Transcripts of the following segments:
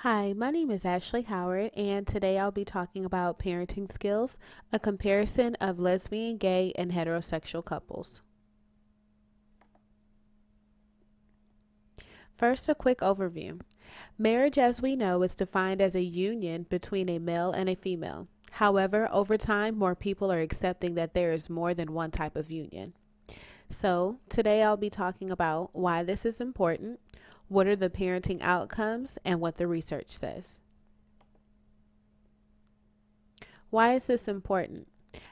Hi, my name is Ashley Howard, and today I'll be talking about parenting skills, a comparison of lesbian, gay, and heterosexual couples. First, a quick overview. Marriage, as we know, is defined as a union between a male and a female. However, over time, more people are accepting that there is more than one type of union. So, today I'll be talking about why this is important, what are the parenting outcomes, and what the research says. Why is this important?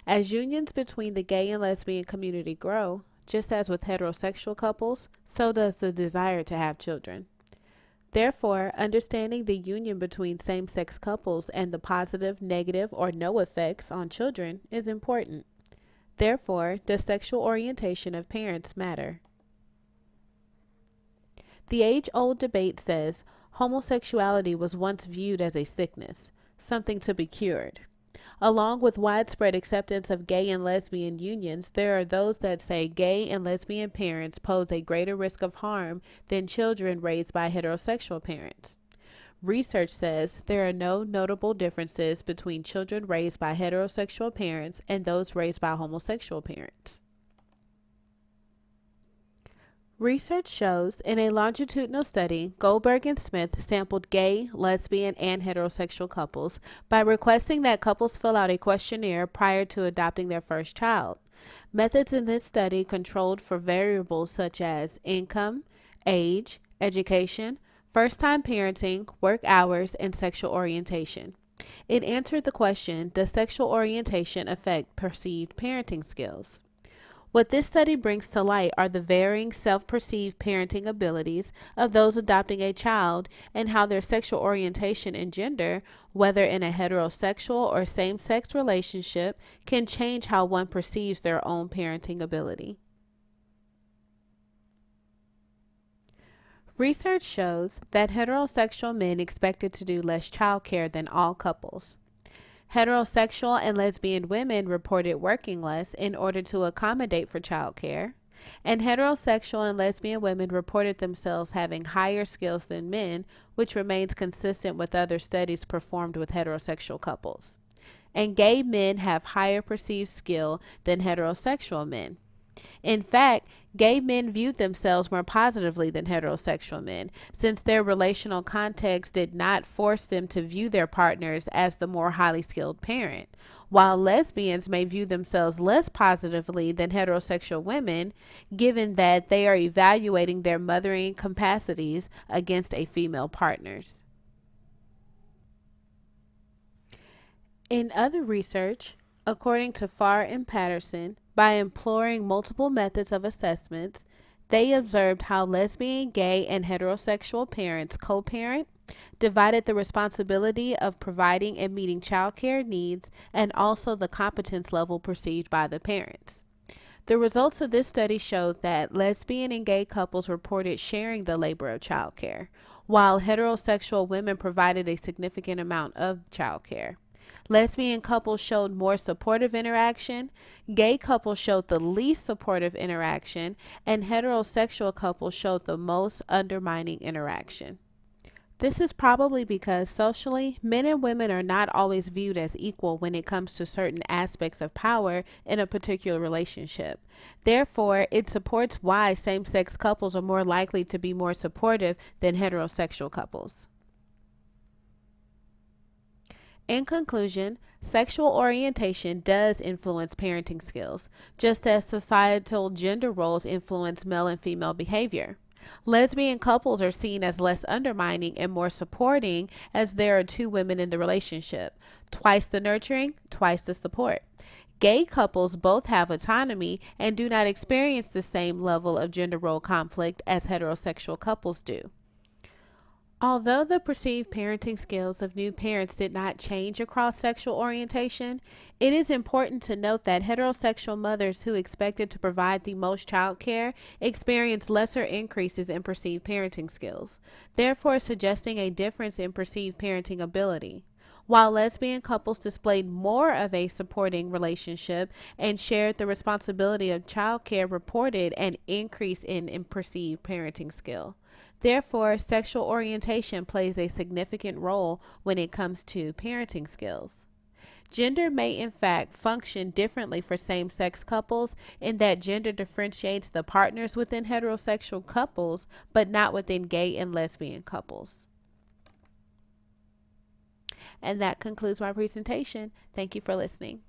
As unions between the gay and lesbian community grow, just as with heterosexual couples, so does the desire to have children. Therefore, understanding the union between same sex couples and the positive, negative, or no effects on children is important. Therefore, does sexual orientation of parents matter? The age old debate says homosexuality was once viewed as a sickness, something to be cured. Along with widespread acceptance of gay and lesbian unions, there are those that say gay and lesbian parents pose a greater risk of harm than children raised by heterosexual parents. Research says there are no notable differences between children raised by heterosexual parents and those raised by homosexual parents. Research shows in a longitudinal study, Goldberg and Smith sampled gay, lesbian, and heterosexual couples by requesting that couples fill out a questionnaire prior to adopting their first child. Methods in this study controlled for variables such as income, age, education, first time parenting, work hours, and sexual orientation. It answered the question, does sexual orientation affect perceived parenting skills? What this study brings to light are the varying self perceived parenting abilities of those adopting a child and how their sexual orientation and gender, whether in a heterosexual or same sex relationship, can change how one perceives their own parenting ability. Research shows that heterosexual men expected to do less childcare than all couples. Heterosexual and lesbian women reported working less in order to accommodate for childcare, and heterosexual and lesbian women reported themselves having higher skills than men, which remains consistent with other studies performed with heterosexual couples. And gay men have higher perceived skill than heterosexual men. In fact, gay men viewed themselves more positively than heterosexual men, since their relational context did not force them to view their partners as the more highly skilled parent, while lesbians may view themselves less positively than heterosexual women, given that they are evaluating their mothering capacities against a female partner's. In other research, according to Farr and Patterson, by employing multiple methods of assessments, they observed how lesbian, gay, and heterosexual parents co parent, divided the responsibility of providing and meeting child care needs, and also the competence level perceived by the parents. The results of this study showed that lesbian and gay couples reported sharing the labor of childcare, while heterosexual women provided a significant amount of childcare. Lesbian couples showed more supportive interaction, gay couples showed the least supportive interaction, and heterosexual couples showed the most undermining interaction. This is probably because socially, men and women are not always viewed as equal when it comes to certain aspects of power in a particular relationship. Therefore, it supports why same sex couples are more likely to be more supportive than heterosexual couples. In conclusion, sexual orientation does influence parenting skills, just as societal gender roles influence male and female behavior. Lesbian couples are seen as less undermining and more supporting as there are two women in the relationship. Twice the nurturing, twice the support. Gay couples both have autonomy and do not experience the same level of gender role conflict as heterosexual couples do. Although the perceived parenting skills of new parents did not change across sexual orientation, it is important to note that heterosexual mothers who expected to provide the most child care experienced lesser increases in perceived parenting skills, therefore suggesting a difference in perceived parenting ability. While lesbian couples displayed more of a supporting relationship and shared the responsibility of child care, reported an increase in perceived parenting skill. Therefore, sexual orientation plays a significant role when it comes to parenting skills. Gender may, in fact, function differently for same sex couples in that gender differentiates the partners within heterosexual couples, but not within gay and lesbian couples. And that concludes my presentation. Thank you for listening.